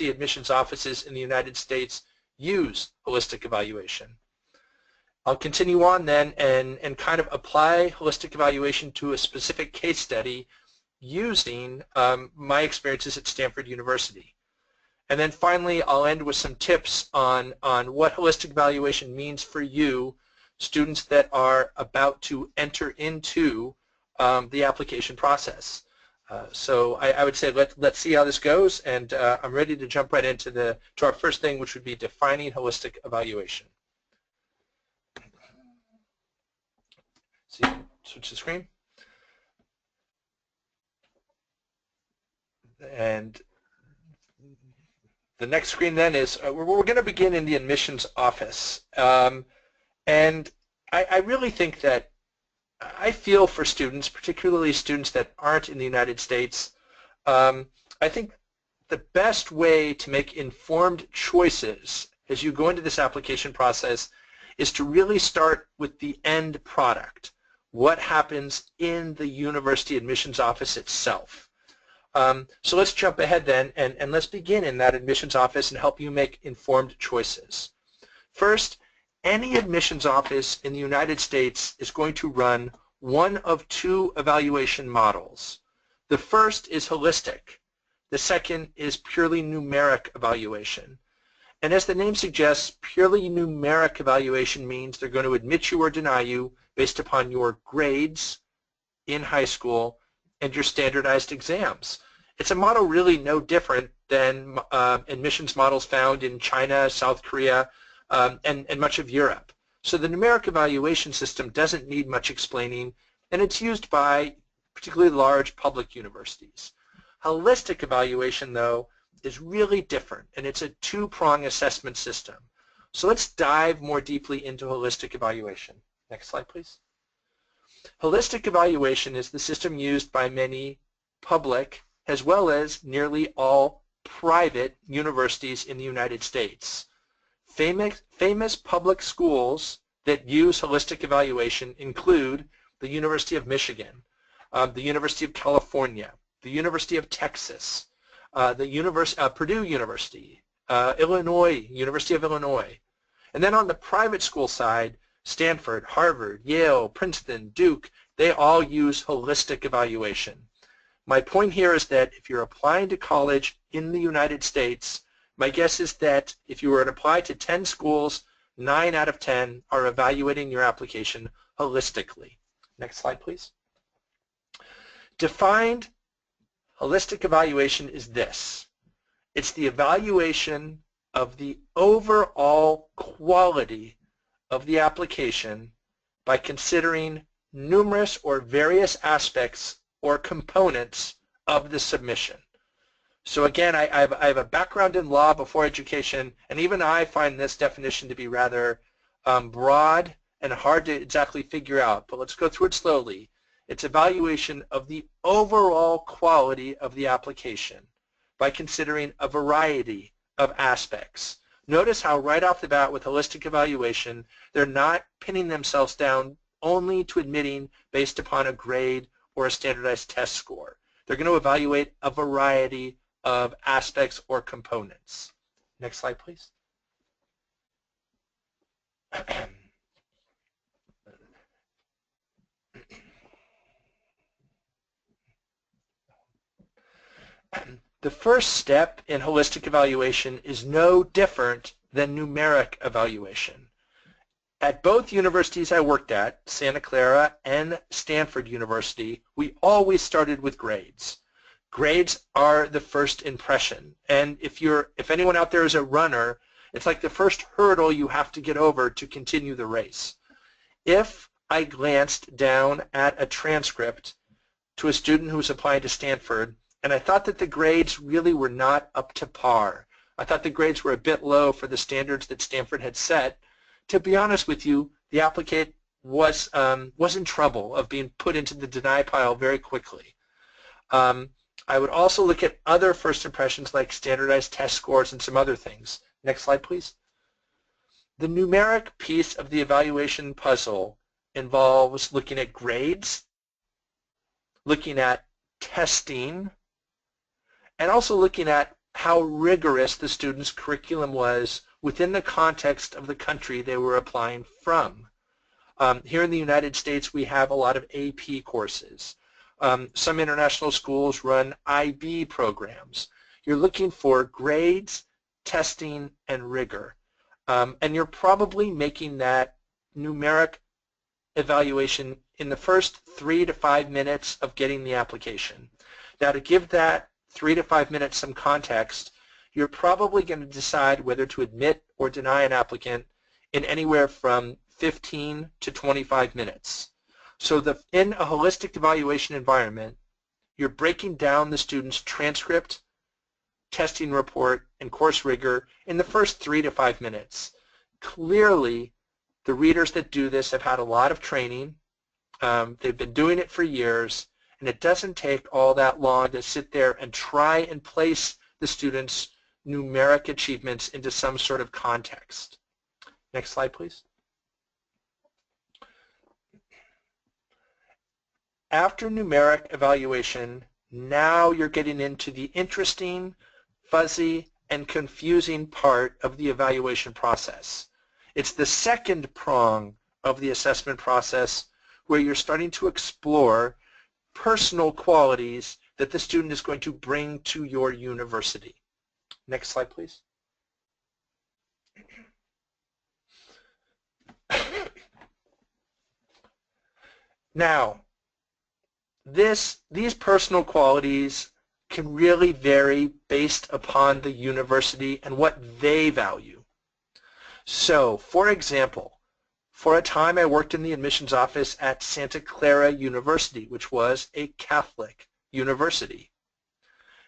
admissions offices in the United States use holistic evaluation. I'll continue on then and kind of apply holistic evaluation to a specific case study using my experiences at Stanford University. And then finally, I'll end with some tips on what holistic evaluation means for you, students that are about to enter into the application process. So I would say let's see how this goes, and I'm ready to jump right into our first thing, which would be defining holistic evaluation. See, switch the screen. And the next screen then is we're going to begin in the admissions office. And I really think that I feel for students, particularly students that aren't in the United States, I think the best way to make informed choices as you go into this application process is to really start with the end product, what happens in the university admissions office itself. So let's jump ahead then and let's begin in that admissions office and help you make informed choices. First, any admissions office in the United States is going to run one of two evaluation models. The first is holistic. The second is purely numeric evaluation. And as the name suggests, purely numeric evaluation means they're going to admit you or deny you based upon your grades in high school and your standardized exams. It's a model really no different than admissions models found in China, South Korea, and much of Europe. So the numeric evaluation system doesn't need much explaining, and it's used by particularly large public universities. Holistic evaluation, though, is really different, and it's a two-prong assessment system. So let's dive more deeply into holistic evaluation. Next slide, please. Holistic evaluation is the system used by many public as well as nearly all private universities in the United States. Famous public schools that use holistic evaluation include the University of Michigan, the University of California, the University of Texas, Purdue University, University of Illinois. And then on the private school side, Stanford, Harvard, Yale, Princeton, Duke, they all use holistic evaluation. My point here is that if you're applying to college in the United States, my guess is that if you were to apply to 10 schools, 9 out of 10 are evaluating your application holistically. Next slide, please. Defined holistic evaluation is this. It's the evaluation of the overall quality of the application by considering numerous or various aspects or components of the submission. So again, I have a background in law before education, and even I find this definition to be rather broad and hard to exactly figure out, but let's go through it slowly. It's evaluation of the overall quality of the application by considering a variety of aspects. Notice how right off the bat with holistic evaluation, they're not pinning themselves down only to admitting based upon a grade or a standardized test score. They're going to evaluate a variety of aspects or components. Next slide, please. The first step in holistic evaluation is no different than numeric evaluation. At both universities I worked at, Santa Clara and Stanford University, we always started with grades. Grades are the first impression, and if anyone out there is a runner, it's like the first hurdle you have to get over to continue the race. If I glanced down at a transcript to a student who was applying to Stanford, and I thought that the grades really were not up to par, I thought the grades were a bit low for the standards that Stanford had set, to be honest with you, the applicant was in trouble of being put into the deny pile very quickly. I would also look at other first impressions like standardized test scores and some other things. Next slide, please. The numeric piece of the evaluation puzzle involves looking at grades, looking at testing, and also looking at how rigorous the student's curriculum was within the context of the country they were applying from. Here in the United States, we have a lot of AP courses. Some international schools run IB programs. You're looking for grades, testing, and rigor. And you're probably making that numeric evaluation in the first 3 to 5 minutes of getting the application. Now, to give that 3 to 5 minutes some context, you're probably going to decide whether to admit or deny an applicant in anywhere from 15 to 25 minutes. So in a holistic evaluation environment, you're breaking down the student's transcript, testing report, and course rigor in the first 3 to 5 minutes. Clearly, the readers that do this have had a lot of training. They've been doing it for years, and it doesn't take all that long to sit there and try and place the student's numeric achievements into some sort of context. Next slide, please. After numeric evaluation, now you're getting into the interesting, fuzzy, and confusing part of the evaluation process. It's the second prong of the assessment process where you're starting to explore personal qualities that the student is going to bring to your university. Next slide, please. Now, these personal qualities can really vary based upon the university and what they value. So, for example, for a time I worked in the admissions office at Santa Clara University, which was a Catholic university.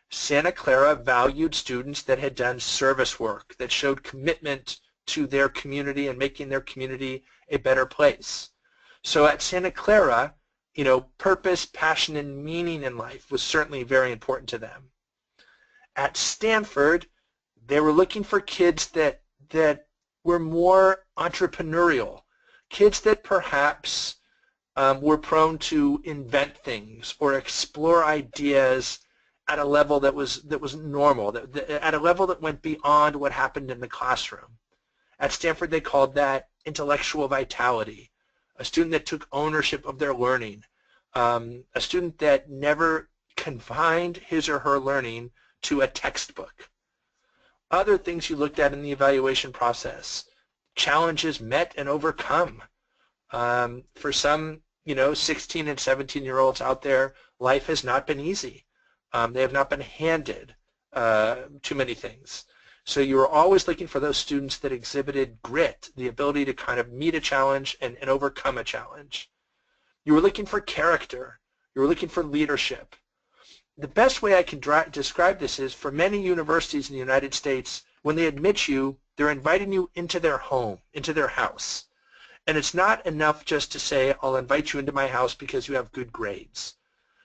Santa Clara valued students that had done service work, that showed commitment to their community and making their community a better place. So at Santa Clara, you know, purpose, passion, and meaning in life was certainly very important to them. At Stanford, they were looking for kids that were more entrepreneurial, kids that perhaps were prone to invent things or explore ideas at a level that was normal, at a level that went beyond what happened in the classroom. At Stanford, they called that intellectual vitality, a student that took ownership of their learning, a student that never confined his or her learning to a textbook. Other things you looked at in the evaluation process, challenges met and overcome. For some, 16 and 17-year-olds out there, life has not been easy. They have not been handed too many things. So you were always looking for those students that exhibited grit, the ability to kind of meet a challenge and overcome a challenge. You were looking for character. You were looking for leadership. The best way I can describe this is for many universities in the United States, when they admit you, they're inviting you into their home, into their house. And it's not enough just to say, I'll invite you into my house because you have good grades.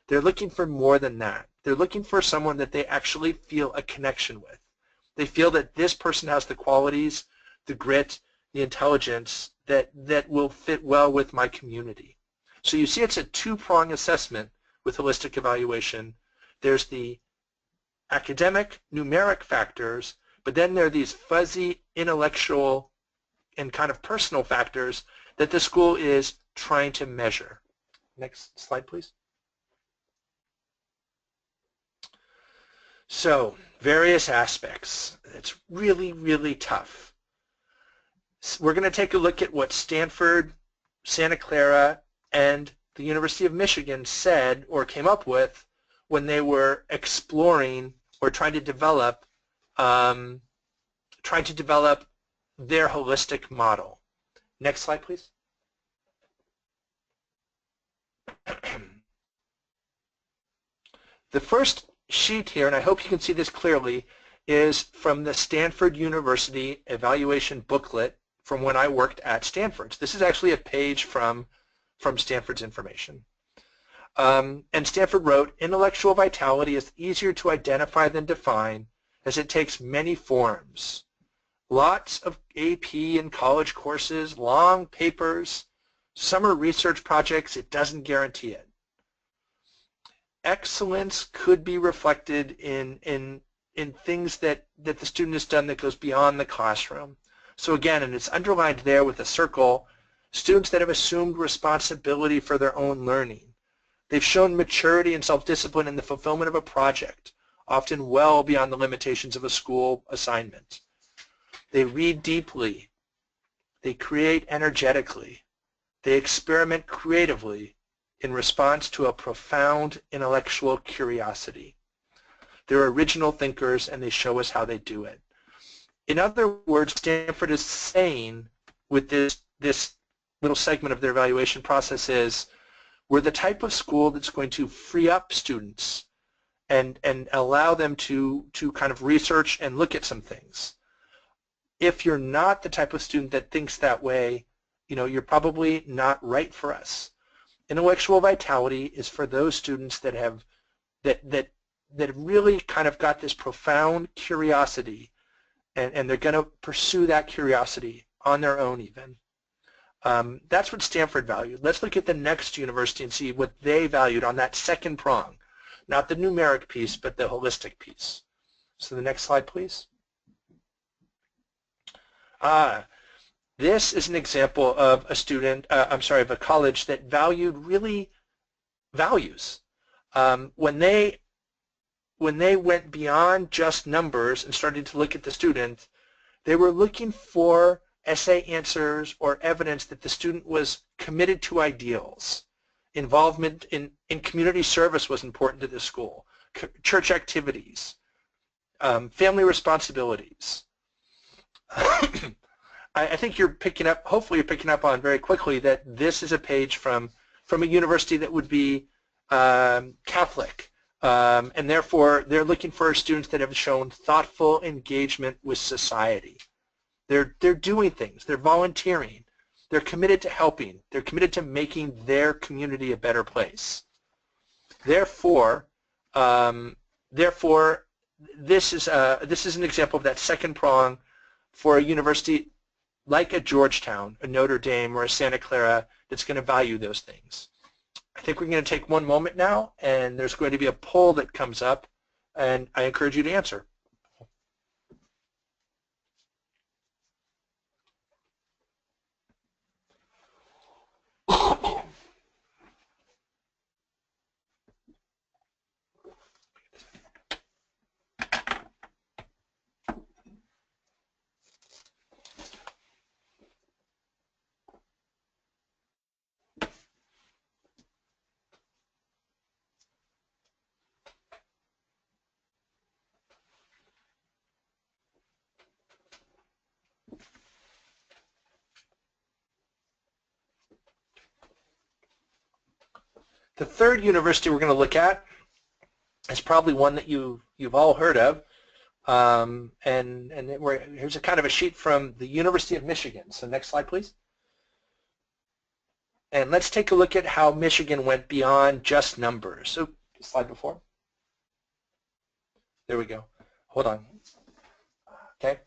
They're looking for more than that. They're looking for someone that they actually feel a connection with. They feel that this person has the qualities, the grit, the intelligence that will fit well with my community. So you see it's a two-prong assessment with holistic evaluation. There's the academic, numeric factors, but then there are these fuzzy, intellectual, and kind of personal factors that the school is trying to measure. Next slide, please. So, various aspects. It's really, really tough. We're going to take a look at what Stanford, Santa Clara, and the University of Michigan said or came up with when they were exploring or trying to develop their holistic model. Next slide, please. The first sheet here, and I hope you can see this clearly, is from the Stanford University evaluation booklet from when I worked at Stanford. This is actually a page from Stanford's information. And Stanford wrote, intellectual vitality is easier to identify than define as it takes many forms. Lots of AP and college courses, long papers, summer research projects, it doesn't guarantee it. Excellence could be reflected in in things that the student has done that goes beyond the classroom. So again, and it's underlined there with a circle, students that have assumed responsibility for their own learning. They've shown maturity and self-discipline in the fulfillment of a project, often well beyond the limitations of a school assignment. They read deeply. They create energetically. They experiment creatively in response to a profound intellectual curiosity. They're original thinkers, and they show us how they do it. In other words, Stanford is saying with this little segment of their evaluation process is, we're the type of school that's going to free up students and allow them to kind of research and look at some things. If you're not the type of student that thinks that way, you're probably not right for us. Intellectual vitality is for those students that have that really kind of got this profound curiosity, and they're going to pursue that curiosity on their own even. That's what Stanford valued. Let's look at the next university and see what they valued on that second prong. Not the numeric piece, but the holistic piece. So the next slide, please. This is an example of a student, of a college that valued really values. When they went beyond just numbers and started to look at the student, they were looking for essay answers or evidence that the student was committed to ideals. Involvement in community service was important to the school, church activities, family responsibilities. I think you're picking up, hopefully you're picking up on very quickly that this is a page from a university that would be Catholic, and therefore they're looking for students that have shown thoughtful engagement with society. They're doing things, they're volunteering, they're committed to helping, they're committed to making their community a better place. Therefore, this is an example of that second prong for a university like a Georgetown, a Notre Dame, or a Santa Clara that's going to value those things. I think we're going to take one moment now, and there's going to be a poll that comes up, and I encourage you to answer. The third university we're going to look at is probably one that you've all heard of, here's a kind of a sheet from the University of Michigan. So next slide, please. And let's take a look at how Michigan went beyond just numbers. So slide before. There we go. Hold on. Okay.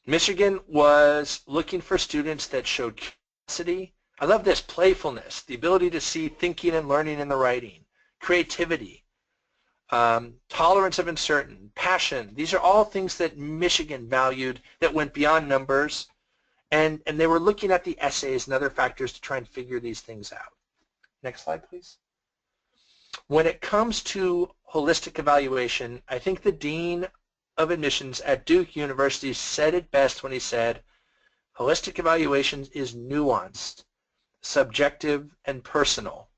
Michigan was looking for students that showed curiosity. I love this, playfulness, the ability to see thinking and learning in the writing, creativity, tolerance of uncertain, passion. These are all things that Michigan valued that went beyond numbers, and they were looking at the essays and other factors to try and figure these things out. Next slide, please. When it comes to holistic evaluation, I think the Dean of Admissions at Duke University said it best when he said, holistic evaluation is nuanced, subjective, and personal.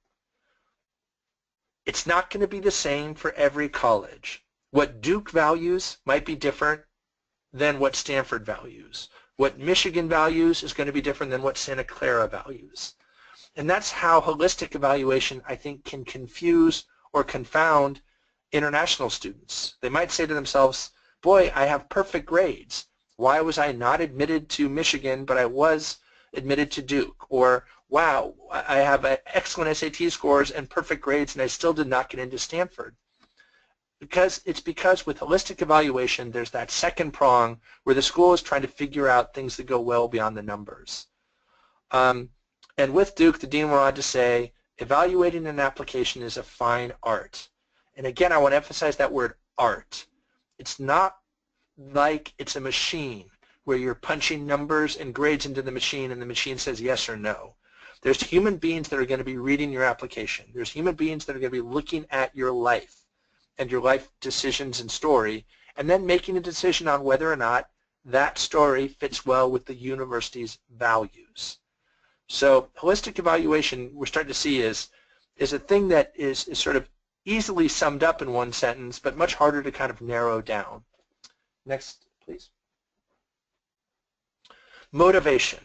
It's not going to be the same for every college. What Duke values might be different than what Stanford values. What Michigan values is going to be different than what Santa Clara values. And that's how holistic evaluation, I think, can confuse or confound international students. They might say to themselves, boy, I have perfect grades. Why was I not admitted to Michigan, but I was admitted to Duke? Or, wow, I have excellent SAT scores and perfect grades, and I still did not get into Stanford. Because with holistic evaluation, there's that second prong where the school is trying to figure out things that go well beyond the numbers. And with Duke, the dean went on to say, evaluating an application is a fine art. And again, I want to emphasize that word art. It's not like it's a machine where you're punching numbers and grades into the machine and the machine says yes or no. There's human beings that are going to be reading your application. There's human beings that are going to be looking at your life and your life decisions and story, and then making a decision on whether or not that story fits well with the university's values. So holistic evaluation, we're starting to see, is a thing that is sort of easily summed up in one sentence, but much harder to kind of narrow down. Next, please. Motivation.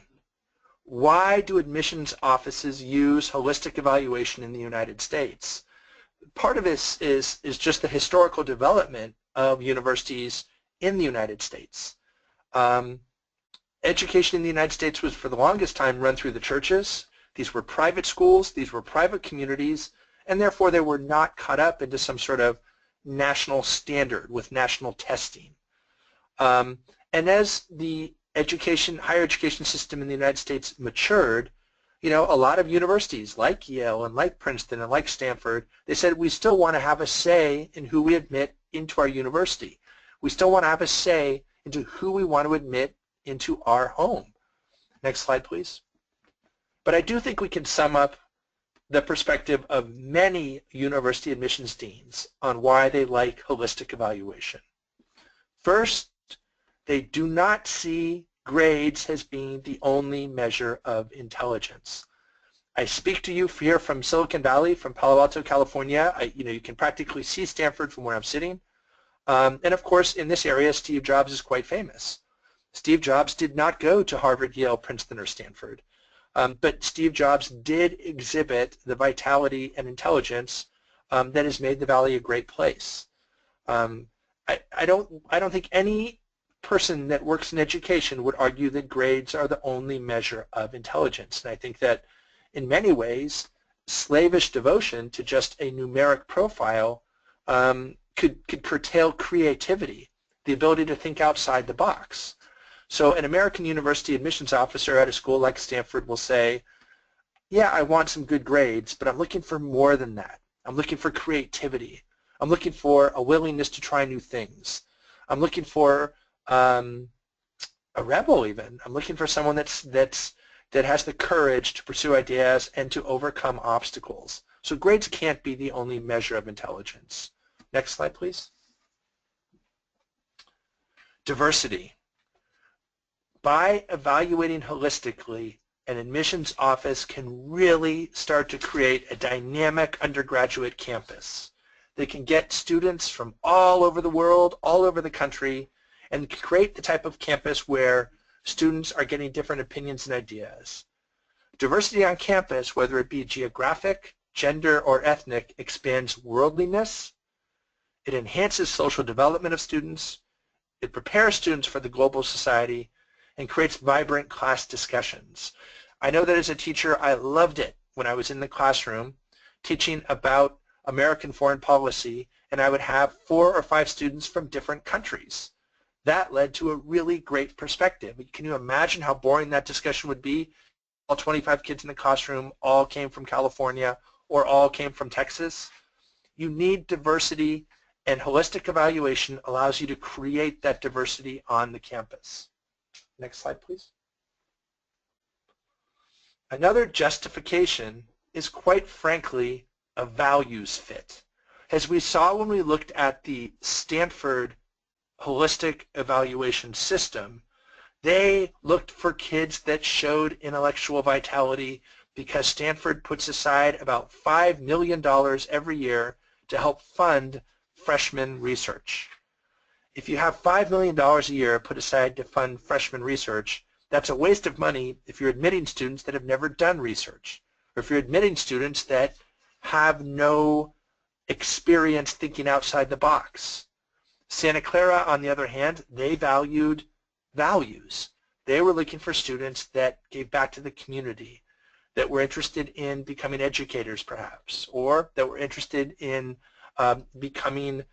Why do admissions offices use holistic evaluation in the United States? Part of this is just the historical development of universities in the United States. Education in the United States was for the longest time run through the churches. These were private schools, these were private communities, and therefore they were not caught up into some sort of national standard with national testing. And as the higher education system in the United States matured, a lot of universities like Yale and like Princeton and like Stanford, they said we still want to have a say in who we admit into our university. We still want to have a say into who we want to admit into our home. Next slide, please. But I do think we can sum up the perspective of many university admissions deans on why they like holistic evaluation. First, they do not see grades as being the only measure of intelligence. I speak to you here from Silicon Valley, from Palo Alto, California. You can practically see Stanford from where I'm sitting. And of course, in this area, Steve Jobs is quite famous. Steve Jobs did not go to Harvard, Yale, Princeton, or Stanford. But Steve Jobs did exhibit the vitality and intelligence that has made the Valley a great place. I don't think any person that works in education would argue that grades are the only measure of intelligence. And I think that in many ways, slavish devotion to just a numeric profile could curtail creativity, the ability to think outside the box. So an American university admissions officer at a school like Stanford will say, yeah, I want some good grades, but I'm looking for more than that. I'm looking for creativity. I'm looking for a willingness to try new things. I'm looking for a rebel even. I'm looking for someone that has the courage to pursue ideas and to overcome obstacles. So grades can't be the only measure of intelligence. Next slide, please. Diversity. By evaluating holistically, an admissions office can really start to create a dynamic undergraduate campus. They can get students from all over the world, all over the country, and create the type of campus where students are getting different opinions and ideas. Diversity on campus, whether it be geographic, gender, or ethnic, expands worldliness. It enhances social development of students. It prepares students for the global society and creates vibrant class discussions. I know that as a teacher, I loved it when I was in the classroom teaching about American foreign policy, and I would have 4 or 5 students from different countries. That led to a really great perspective. Can you imagine how boring that discussion would be? All 25 kids in the classroom all came from California or all came from Texas. You need diversity, and holistic evaluation allows you to create that diversity on the campus. Next slide, please. Another justification is, quite frankly, a values fit. As we saw when we looked at the Stanford holistic evaluation system, they looked for kids that showed intellectual vitality because Stanford puts aside about $5 million every year to help fund freshman research. If you have $5 million a year put aside to fund freshman research, that's a waste of money if you're admitting students that have never done research, or if you're admitting students that have no experience thinking outside the box. Santa Clara, on the other hand, they valued values. They were looking for students that gave back to the community, that were interested in becoming educators perhaps, or that were interested in becoming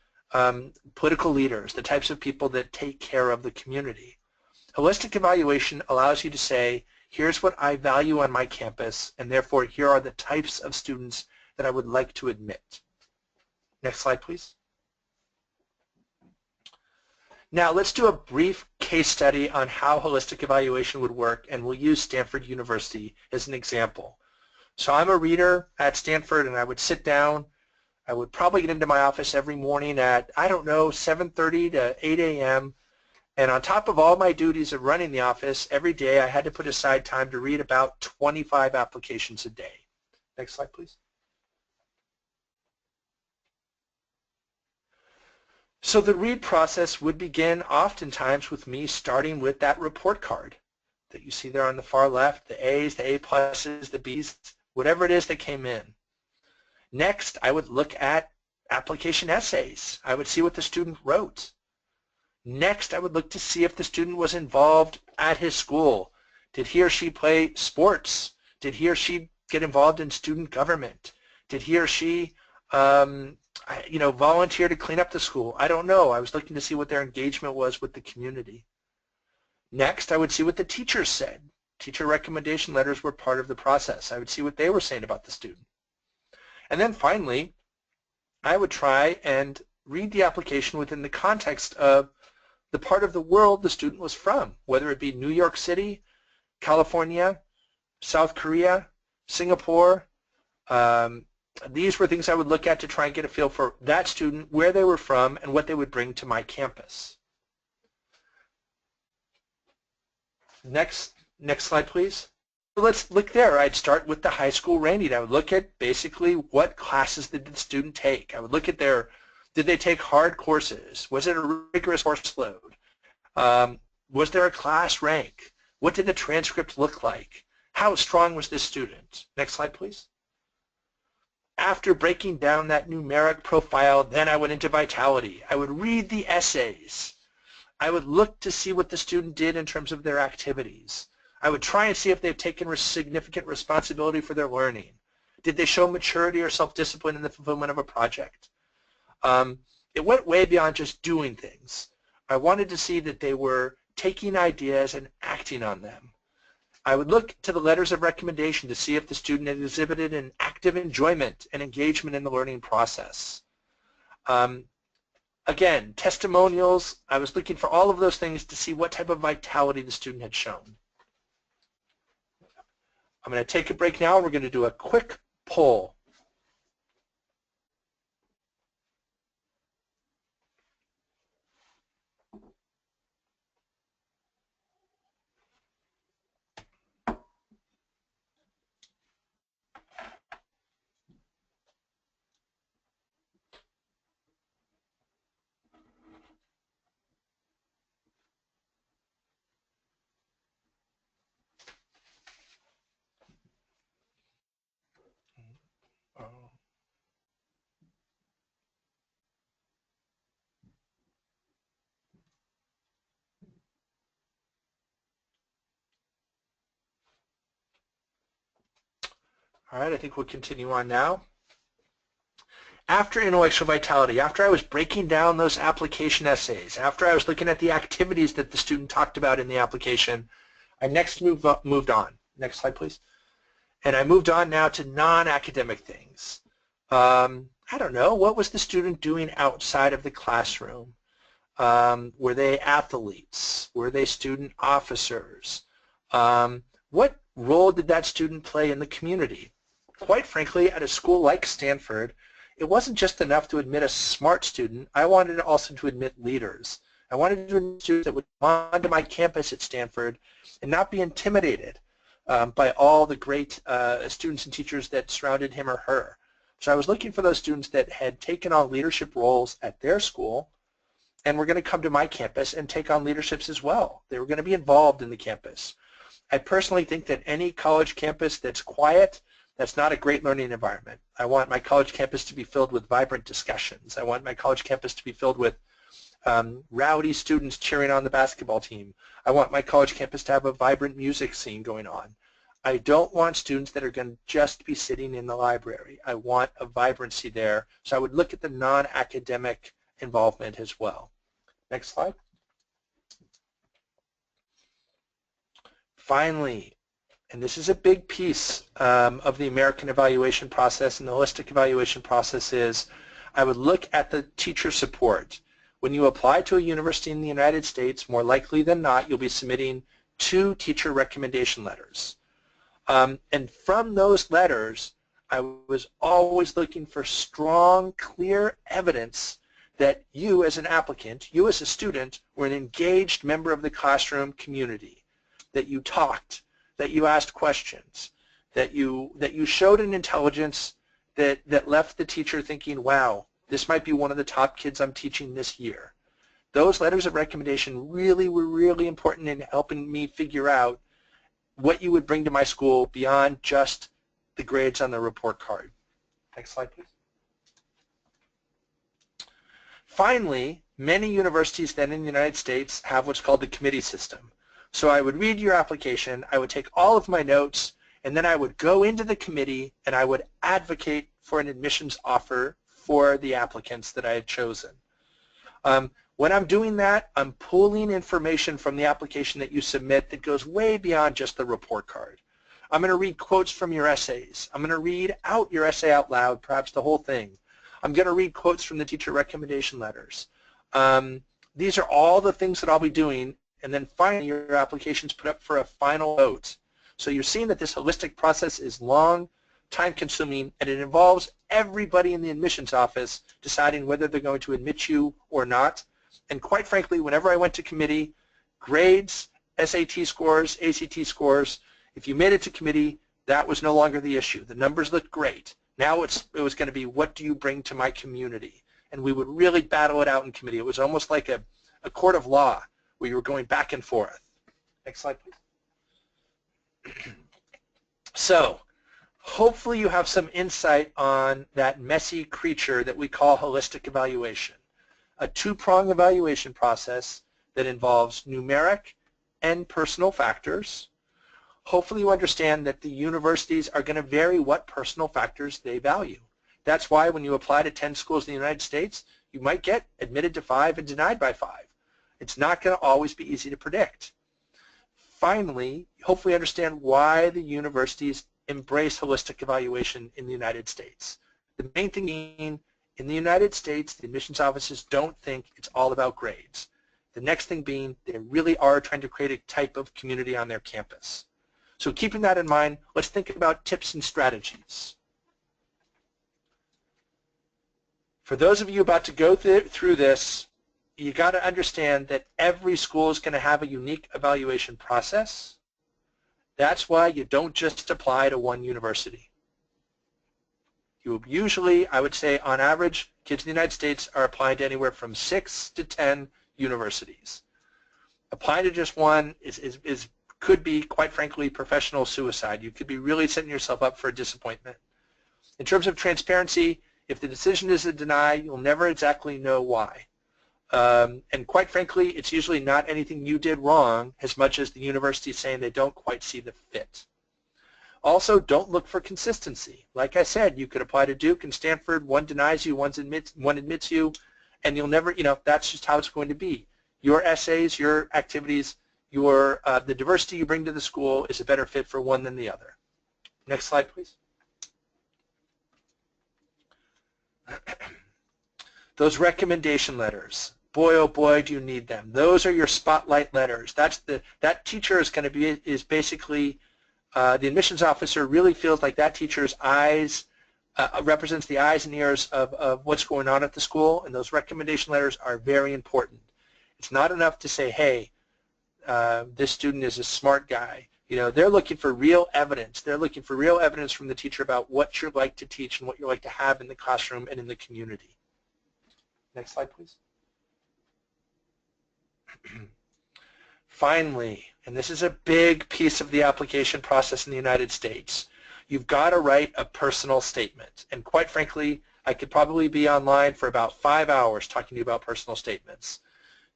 political leaders, the types of people that take care of the community. Holistic evaluation allows you to say, here's what I value on my campus, and therefore here are the types of students that I would like to admit. Next slide, please. Now let's do a brief case study on how holistic evaluation would work, and we'll use Stanford University as an example. So I'm a reader at Stanford, and I would sit down. I would probably get into my office every morning at, I don't know, 7:30 to 8 a.m. And on top of all my duties of running the office, every day I had to put aside time to read about 25 applications a day. Next slide, please. So the read process would begin oftentimes with me starting with that report card that you see there on the far left, the A's, the A pluses, the B's, whatever it is that came in. Next, I would look at application essays. I would see what the student wrote. Next, I would look to see if the student was involved at his school. Did he or she play sports? Did he or she get involved in student government? Did he or she volunteer to clean up the school? I don't know. I was looking to see what their engagement was with the community. Next, I would see what the teachers said. Teacher recommendation letters were part of the process. I would see what they were saying about the student. And then finally, I would try and read the application within the context of the part of the world the student was from, whether it be New York City, California, South Korea, Singapore. These were things I would look at to try and get a feel for that student, where they were from, and what they would bring to my campus. Next slide, please. So let's look there. I'd start with the high school rating. I would look at basically what classes did the student take. I would look at did they take hard courses? Was it a rigorous course load? Was there a class rank? What did the transcript look like? How strong was this student? Next slide, please. After breaking down that numeric profile, then I went into vitality. I would read the essays. I would look to see what the student did in terms of their activities. I would try and see if they've taken significant responsibility for their learning. Did they show maturity or self-discipline in the fulfillment of a project? It went way beyond just doing things. I wanted to see that they were taking ideas and acting on them. I would look to the letters of recommendation to see if the student had exhibited an active enjoyment and engagement in the learning process. Again, testimonials, I was looking for all of those things to see what type of vitality the student had shown. I'm going to take a break now, and we're going to do a quick poll. All right, I think we'll continue on now. After intellectual vitality, after I was breaking down those application essays, after I was looking at the activities that the student talked about in the application, I next moved on. Next slide, please. And I moved on now to non-academic things. I don't know, what was the student doing outside of the classroom? Were they athletes? Were they student officers? What role did that student play in the community? Quite frankly, at a school like Stanford, it wasn't just enough to admit a smart student. I wanted also to admit leaders. I wanted to admit students that would come onto my campus at Stanford and not be intimidated by all the great students and teachers that surrounded him or her. So I was looking for those students that had taken on leadership roles at their school and were going to come to my campus and take on leaderships as well. They were going to be involved in the campus. I personally think that any college campus that's quiet, that's not a great learning environment. I want my college campus to be filled with vibrant discussions. I want my college campus to be filled with rowdy students cheering on the basketball team. I want my college campus to have a vibrant music scene going on. I don't want students that are going to just be sitting in the library. I want a vibrancy there. So I would look at the non-academic involvement as well. Next slide. Finally, and this is a big piece of the American evaluation process and the holistic evaluation process, is I would look at the teacher support. When you apply to a university in the United States, more likely than not, you'll be submitting 2 teacher recommendation letters. And from those letters, I was always looking for strong, clear evidence that you as an applicant, you as a student, were an engaged member of the classroom community, that you talked, that you asked questions, that you showed an intelligence that left the teacher thinking, wow, this might be one of the top kids I'm teaching this year. Those letters of recommendation really were really important in helping me figure out what you would bring to my school beyond just the grades on the report card. Next slide, please. Finally, many universities then in the United States have what's called the committee system. So I would read your application, I would take all of my notes, and then I would go into the committee and I would advocate for an admissions offer for the applicants that I had chosen. When I'm doing that, I'm pulling information from the application that you submit that goes way beyond just the report card. I'm going to read quotes from your essays. I'm going to read out your essay out loud, perhaps the whole thing. I'm going to read quotes from the teacher recommendation letters. These are all the things that I'll be doing, and then finally your application's put up for a final vote. So you're seeing that this holistic process is long, time-consuming, and it involves everybody in the admissions office deciding whether they're going to admit you or not. And quite frankly, whenever I went to committee, grades, SAT scores, ACT scores, if you made it to committee, that was no longer the issue. The numbers looked great. Now it was going to be, what do you bring to my community? And we would really battle it out in committee. It was almost like a court of law where you were going back and forth. Next slide, please. So hopefully you have some insight on that messy creature that we call holistic evaluation, a 2-pronged evaluation process that involves numeric and personal factors. Hopefully you understand that the universities are going to vary what personal factors they value. That's why when you apply to 10 schools in the United States, you might get admitted to 5 and denied by 5. It's not going to always be easy to predict. Finally, hopefully understand why the universities embrace holistic evaluation in the United States. The main thing being, in the United States, the admissions offices don't think it's all about grades. The next thing being, they really are trying to create a type of community on their campus. So keeping that in mind, let's think about tips and strategies. For those of you about to go through this, you got to understand that every school is going to have a unique evaluation process. That's why you don't just apply to one university. You usually, I would say on average, kids in the United States are applying to anywhere from 6 to 10 universities. Applying to just one could be, quite frankly, professional suicide. You could be really setting yourself up for a disappointment. In terms of transparency, if the decision is a deny, you'll never exactly know why. And quite frankly, it's usually not anything you did wrong as much as the university saying they don't quite see the fit. Also, don't look for consistency. Like I said, you could apply to Duke and Stanford, one denies you, one admits you, and you'll never, that's just how it's going to be. Your essays, your activities, the diversity you bring to the school is a better fit for one than the other. Next slide, please. Those recommendation letters, boy oh boy do you need them. Those are your spotlight letters. That teacher is going to be, basically, the admissions officer really feels like that teacher's eyes, represents the eyes and ears of what's going on at the school, and those recommendation letters are very important. It's not enough to say, hey, this student is a smart guy. They're looking for real evidence. They're looking for real evidence from the teacher about what you're like to teach and what you're like to have in the classroom and in the community. Next slide, please. Finally, and this is a big piece of the application process in the United States, you've got to write a personal statement. And quite frankly, I could probably be online for about 5 hours talking to you about personal statements.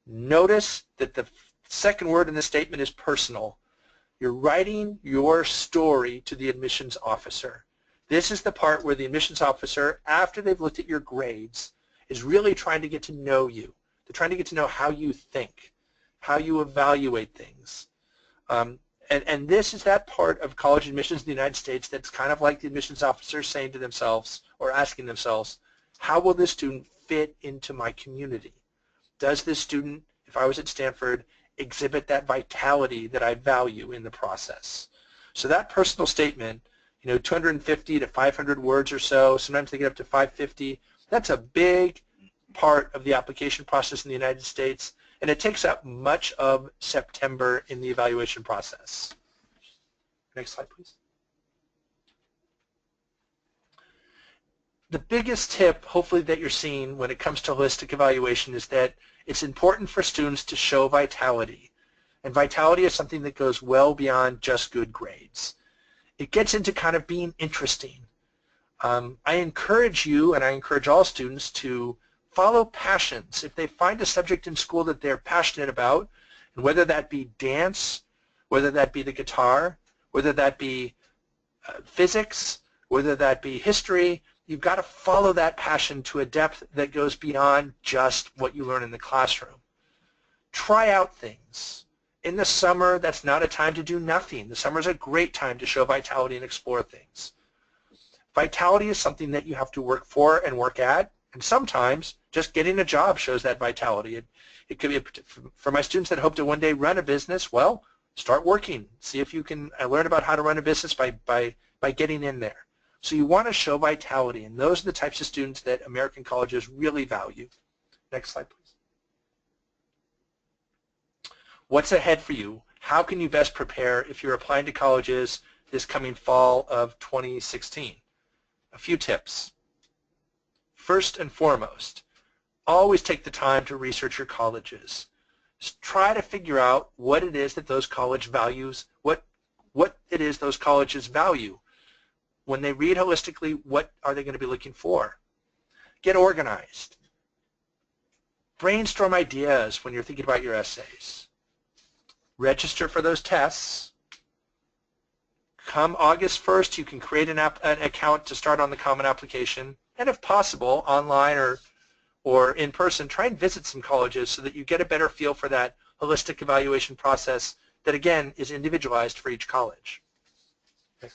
Notice that the second word in the statement is personal. You're writing your story to the admissions officer. This is the part where the admissions officer, after they've looked at your grades, is really trying to get to know you. They're trying to get to know how you think, how you evaluate things. And this is that part of college admissions in the United States that's kind of like the admissions officer saying to themselves or asking themselves, how will this student fit into my community? does this student, if I was at Stanford, exhibit that vitality that I value in the process? So that personal statement, 250 to 500 words or so, sometimes they get up to 550, that's a big part of the application process in the United States, and it takes up much of September in the evaluation process. Next slide, please. The biggest tip, hopefully, that you're seeing when it comes to holistic evaluation is that it's important for students to show vitality. And vitality is something that goes well beyond just good grades. It gets into kind of being interesting. I encourage you, and I encourage all students, to follow passions. If they find a subject in school that they're passionate about, and whether that be dance, whether that be the guitar, whether that be physics, whether that be history, you've got to follow that passion to a depth that goes beyond just what you learn in the classroom. Try out things. In the summer, that's not a time to do nothing. The summer is a great time to show vitality and explore things. Vitality is something that you have to work for and work at, and sometimes just getting a job shows that vitality. It could be, for my students that hope to one day run a business, well, start working. See if you can learn about how to run a business by getting in there. So you want to show vitality, and those are the types of students that American colleges really value. Next slide, please. What's ahead for you? How can you best prepare if you're applying to colleges this coming fall of 2016? A few tips. First and foremost, always take the time to research your colleges. Try to figure out what it is that those college values, what it is those colleges value. When they read holistically, what are they going to be looking for? Get organized. Brainstorm ideas when you're thinking about your essays. Register for those tests. Come August 1st, you can create an account to start on the Common Application. And if possible, online or in person, try and visit some colleges so that you get a better feel for that holistic evaluation process that, again, is individualized for each college. Okay.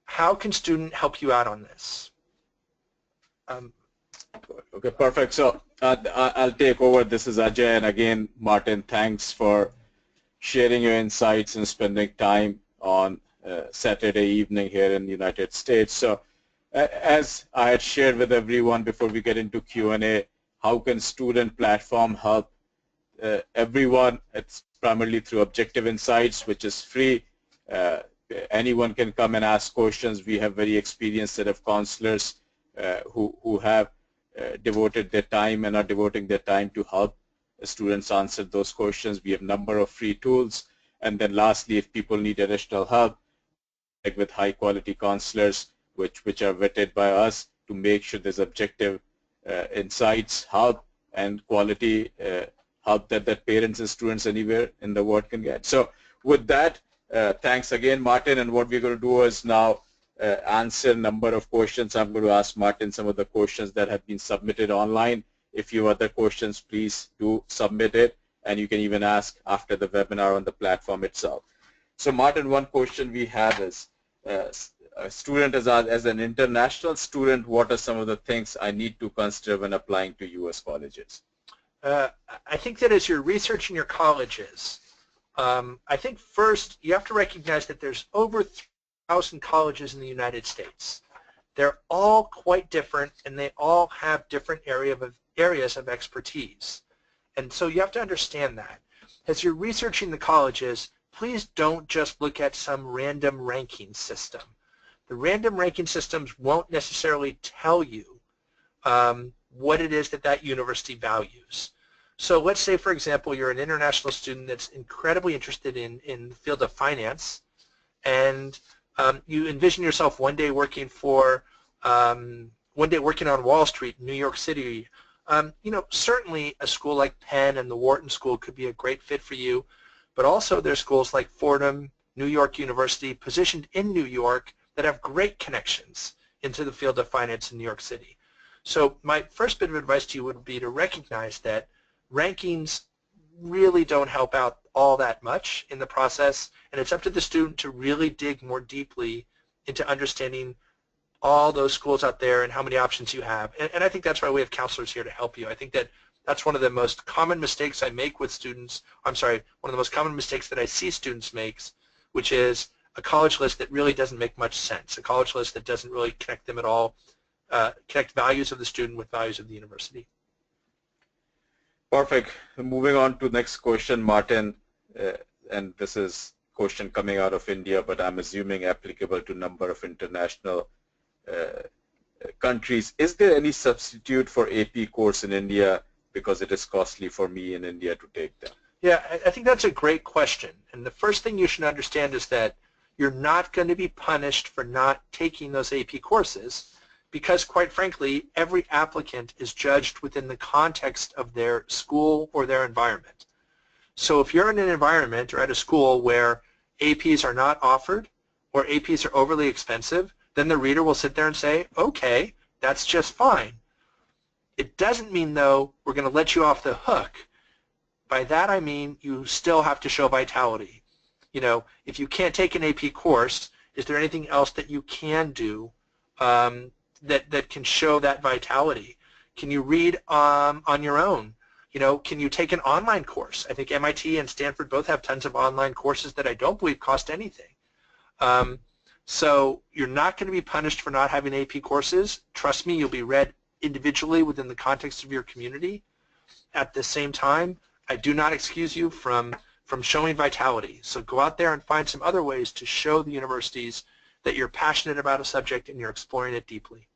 How can student help you out on this? Okay, perfect. So I'll take over. This is Ajay, and again, Martin, thanks for sharing your insights and spending time on Saturday evening here in the United States. So as I had shared with everyone before we get into Q&A, how can student platform help everyone? It's primarily through Objective Insights, which is free. Anyone can come and ask questions. We have very experienced set of counselors who have devoted their time and are devoting their time to help students answer those questions. We have a number of free tools. And then lastly, if people need additional help, like with high quality counselors, which are vetted by us to make sure there's objective insights, help, and quality help that parents and students anywhere in the world can get. So with that, thanks again, Martin. And what we're going to do is now answer a number of questions. I'm going to ask Martin some of the questions that have been submitted online. If you have other questions, please do submit it, and you can even ask after the webinar on the platform itself. So Martin, one question we have is, a student as an international student, what are some of the things I need to consider when applying to U.S. colleges? I think that as you're researching your colleges, I think first you have to recognize that there's over 3,000 colleges in the United States. They're all quite different, and they all have different areas of expertise. And so you have to understand that. As you're researching the colleges, please don't just look at some random ranking system. The random ranking systems won't necessarily tell you what it is that university values. So let's say, for example, you're an international student that's incredibly interested in the field of finance, and you envision yourself one day working on Wall Street in New York City. Certainly a school like Penn and the Wharton School could be a great fit for you, but also there's schools like Fordham, New York University, positioned in New York, that have great connections into the field of finance in New York City. So my first bit of advice to you would be to recognize that rankings really don't help out all that much in the process, and it's up to the student to really dig more deeply into understanding all those schools out there and how many options you have. And I think that's why we have counselors here to help you. I think that that's one of the most common mistakes I make with students. I'm sorry, one of the most common mistakes that I see students make, which is a college list that really doesn't make much sense, a college list that doesn't really connect them at all, connect values of the student with values of the university. Perfect. Moving on to next question, Martin, and this is question coming out of India, but I'm assuming applicable to number of international countries. Is there any substitute for AP course in India because it is costly for me in India to take them? Yeah, I think that's a great question. And the first thing you should understand is that you're not going to be punished for not taking those AP courses because, quite frankly, every applicant is judged within the context of their school or their environment. So if you're in an environment or at a school where APs are not offered or APs are overly expensive, then the reader will sit there and say, okay, that's just fine. It doesn't mean, though, we're going to let you off the hook. By that I mean you still have to show vitality. You know, if you can't take an AP course, is there anything else that you can do that can show that vitality? Can you read on your own? You know, can you take an online course? I think MIT and Stanford both have tons of online courses that I don't believe cost anything. So you're not going to be punished for not having AP courses. Trust me, you'll be read individually within the context of your community. At the same time, I do not excuse you from showing vitality. So go out there and find some other ways to show the universities that you're passionate about a subject and you're exploring it deeply.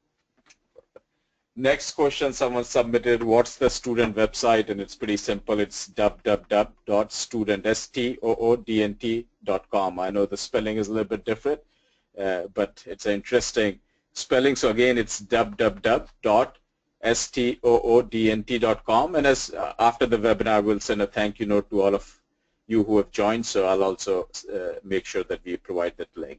Next question someone submitted, what's the student website? And it's pretty simple. It's www.student.com. I know the spelling is a little bit different, but it's an interesting spelling. So again, it's www.student.com. And as after the webinar, we'll send a thank you note to all of you who have joined. So I'll also make sure that we provide that link.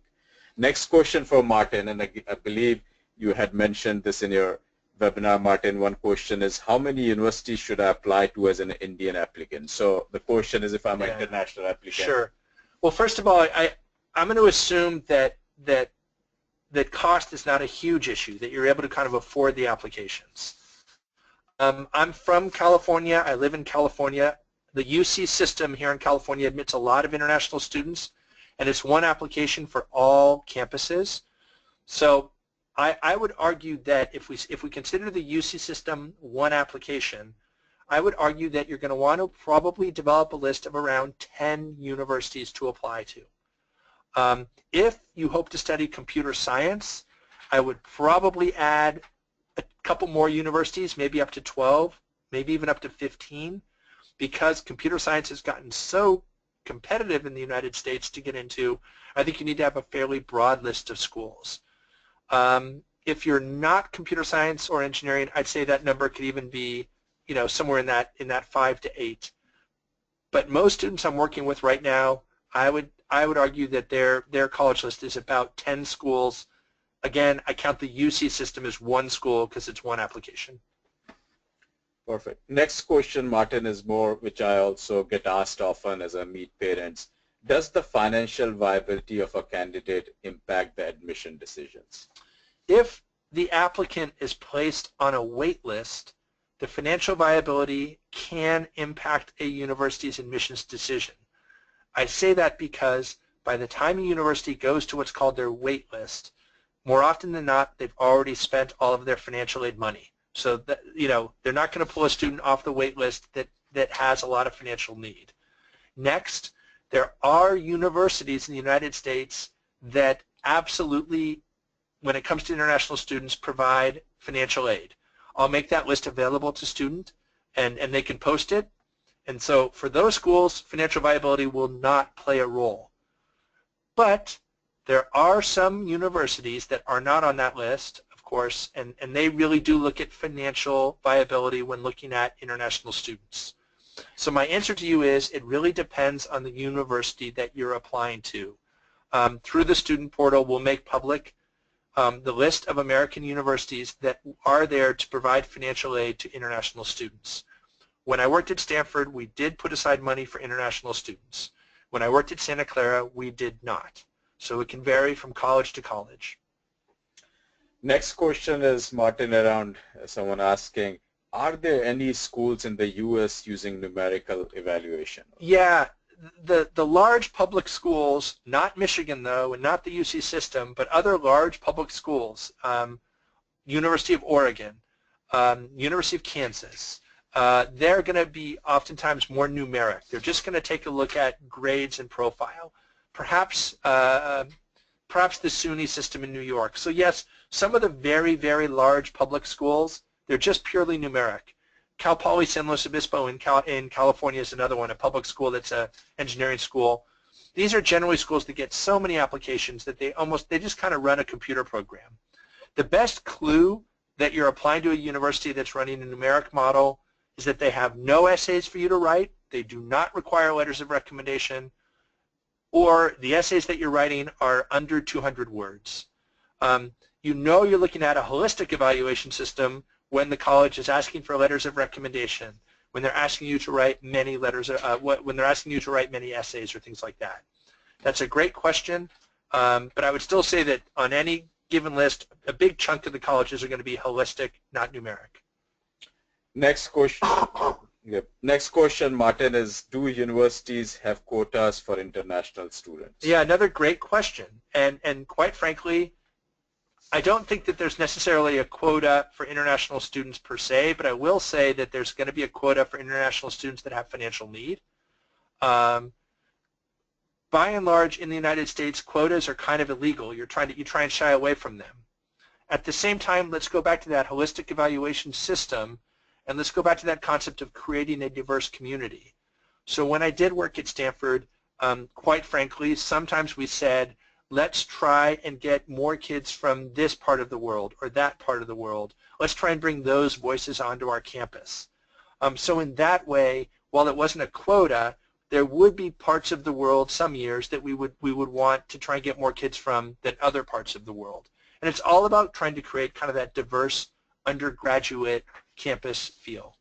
Next question for Martin, and I believe you had mentioned this in your webinar, Martin. One question is, how many universities should I apply to as an Indian applicant? So the question is if I'm an international applicant. Sure. Well, first of all, I'm going to assume that cost is not a huge issue, that you're able to kind of afford the applications. I'm from California. I live in California. The UC system here in California admits a lot of international students, and it's one application for all campuses. So I would argue that if we consider the UC system one application, I would argue that you're going to want to probably develop a list of around 10 universities to apply to. If you hope to study computer science, I would probably add a couple more universities, maybe up to 12, maybe even up to 15, because computer science has gotten so competitive in the United States to get into. I think you need to have a fairly broad list of schools. If you're not computer science or engineering, I'd say that number could even be, you know, somewhere in that 5 to 8. But most students I'm working with right now, I would argue that their college list is about 10 schools. Again, I count the UC system as one school because it's one application. Perfect. Next question, Martin, is more which I also get asked often as I meet parents. Does the financial viability of a candidate impact the admission decisions? If the applicant is placed on a wait list, the financial viability can impact a university's admissions decision. I say that because by the time a university goes to what's called their wait list, more often than not, they've already spent all of their financial aid money. So that, you know, they're not going to pull a student off the wait list that has a lot of financial need. Next, there are universities in the United States that absolutely, when it comes to international students, provide financial aid. I'll make that list available to students, and they can post it. And so for those schools, financial viability will not play a role. But there are some universities that are not on that list, of course, and they really do look at financial viability when looking at international students. So my answer to you is it really depends on the university that you're applying to. Through the student portal, we'll make public the list of American universities that are there to provide financial aid to international students. When I worked at Stanford, we did put aside money for international students. When I worked at Santa Clara, we did not. So it can vary from college to college. Next question is, Martin, around someone asking, are there any schools in the U.S. using numerical evaluation? Yeah, the large public schools, not Michigan though, and not the UC system, but other large public schools, University of Oregon, University of Kansas, they're going to be oftentimes more numeric. They're just going to take a look at grades and profile. Perhaps perhaps the SUNY system in New York. So yes, some of the very, very large public schools, they're just purely numeric. Cal Poly San Luis Obispo in California is another one, a public school that's an engineering school. These are generally schools that get so many applications that they just kind of run a computer program. The best clue that you're applying to a university that's running a numeric model is that they have no essays for you to write, they do not require letters of recommendation, or the essays that you're writing are under 200 words. You know you're looking at a holistic evaluation system when the college is asking for letters of recommendation, when they're asking you to write many letters, when they're asking you to write many essays or things like that. That's a great question, but I would still say that on any given list, a big chunk of the colleges are going to be holistic, not numeric. Next question. Yep. Next question, Martin, is, do universities have quotas for international students? Yeah, another great question. And quite frankly, I don't think that there's necessarily a quota for international students per se, but I will say that there's going to be a quota for international students that have financial need. By and large, in the United States, quotas are kind of illegal. You try and shy away from them. At the same time, let's go back to that holistic evaluation system, and let's go back to that concept of creating a diverse community. So when I did work at Stanford, quite frankly, sometimes we said, let's try and get more kids from this part of the world or that part of the world. Let's try and bring those voices onto our campus. So in that way, while it wasn't a quota, there would be parts of the world some years that we would want to try and get more kids from than other parts of the world. And it's all about trying to create kind of that diverse undergraduate campus feel.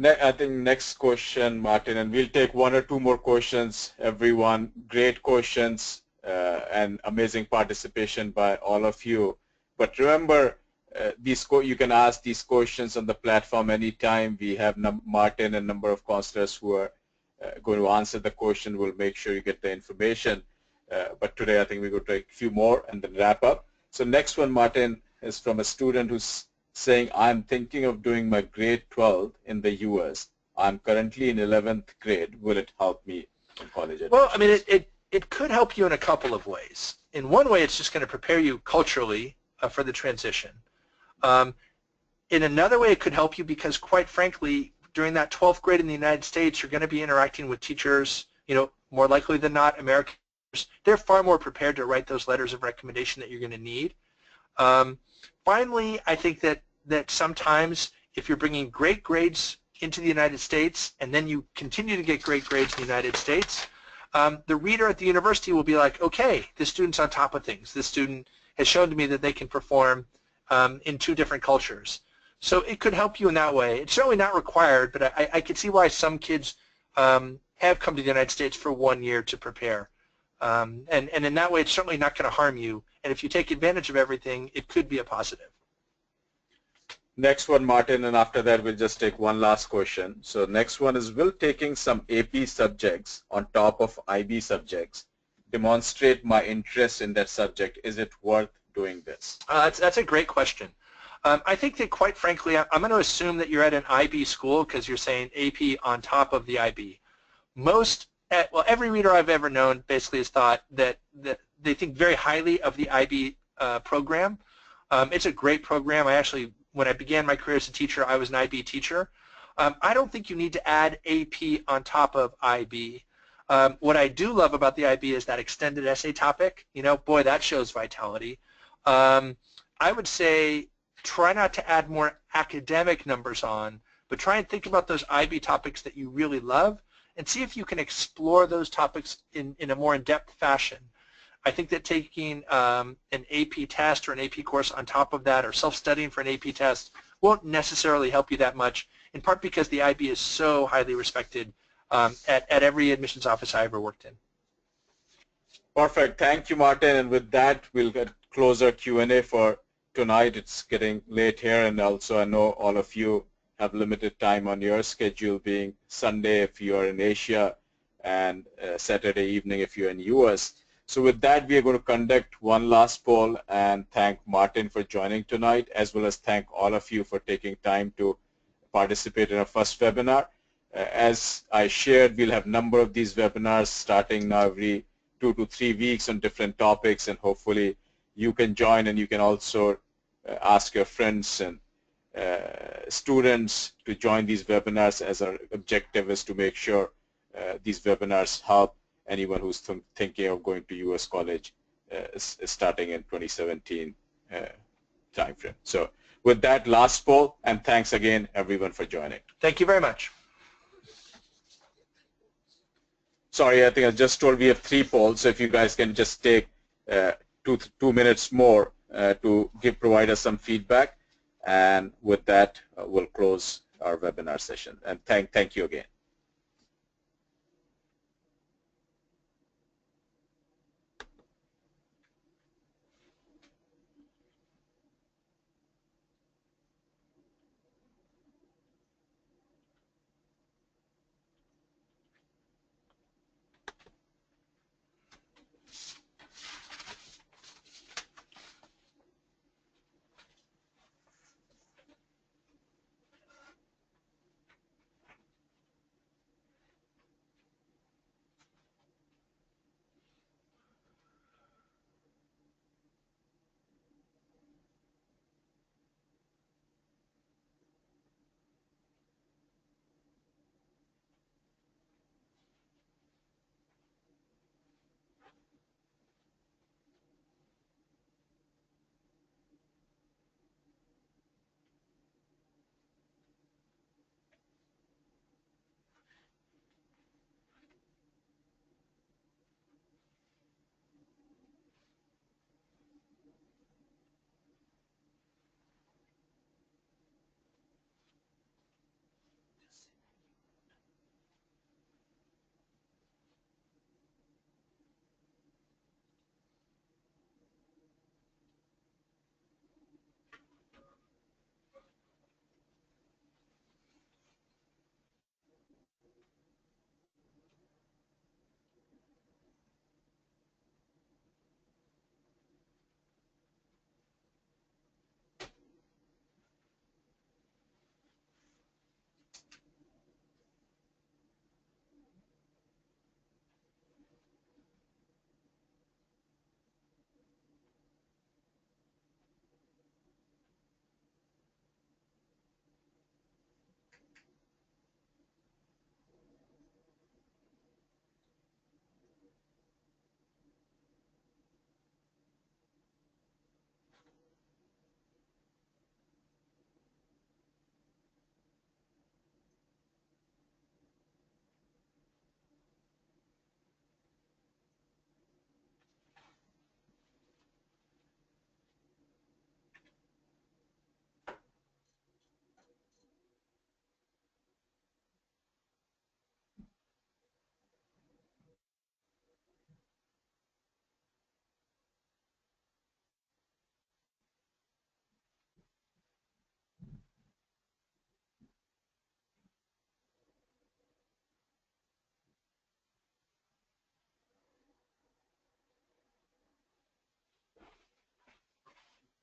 I think next question, Martin, and we'll take one or two more questions, everyone. Great questions and amazing participation by all of you. But remember, you can ask these questions on the platform anytime. We have Martin and a number of counselors who are going to answer the question. We'll make sure you get the information. But today I think we're going to take a few more and then wrap up. So next one, Martin, is from a student who's saying, I'm thinking of doing my grade 12 in the U.S. I'm currently in 11th grade. Will it help me in college? Well, I mean, it could help you in a couple of ways. In one way, it's just going to prepare you culturally for the transition. In another way, it could help you because, quite frankly, during that 12th grade in the United States, you're going to be interacting with teachers, more likely than not, Americans. They're far more prepared to write those letters of recommendation that you're going to need. Finally, I think that sometimes if you're bringing great grades into the United States and then you continue to get great grades in the United States, the reader at the university will be like, okay, this student's on top of things. This student has shown to me that they can perform in two different cultures. So it could help you in that way. It's certainly not required, but I could see why some kids have come to the United States for 1 year to prepare. And in that way, it's certainly not going to harm you. And if you take advantage of everything, it could be a positive. Next one, Martin, and after that, we'll just take one last question. So next one is, will taking some AP subjects on top of IB subjects demonstrate my interest in that subject? Is it worth doing this? That's a great question. I think that, quite frankly, I'm going to assume that you're at an IB school because you're saying AP on top of the IB. Every reader I've ever known basically has thought that they think very highly of the IB program. It's a great program. When I began my career as a teacher, I was an IB teacher. I don't think you need to add AP on top of IB. What I do love about the IB is that extended essay topic. Boy, that shows vitality. I would say try not to add more academic numbers on, but try and think about those IB topics that you really love and see if you can explore those topics in a more in-depth fashion. I think that taking an AP test or an AP course on top of that or self-studying for an AP test won't necessarily help you that much, in part because the IB is so highly respected at every admissions office I ever worked in. Perfect. Thank you, Martin. And with that, we'll close our Q&A for tonight. It's getting late here, and also I know all of you have limited time on your schedule, being Sunday if you are in Asia and Saturday evening if you're in US. So with that, we are going to conduct one last poll and thank Martin for joining tonight, as well as thank all of you for taking time to participate in our first webinar. As I shared, we'll have a number of these webinars starting now every 2 to 3 weeks on different topics, and hopefully you can join, and you can also ask your friends and students to join these webinars, as our objective is to make sure these webinars help anyone who's thinking of going to U.S. college starting in 2017 timeframe. So with that, last poll, and thanks again everyone for joining. Thank you very much. Sorry, I think I just told we have 3 polls, so if you guys can just take 2 minutes more to provide us some feedback, and with that, we'll close our webinar session. And thank you again.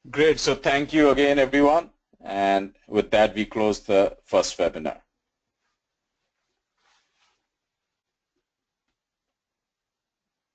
Great. So thank you again, everyone. And with that, we close the first webinar.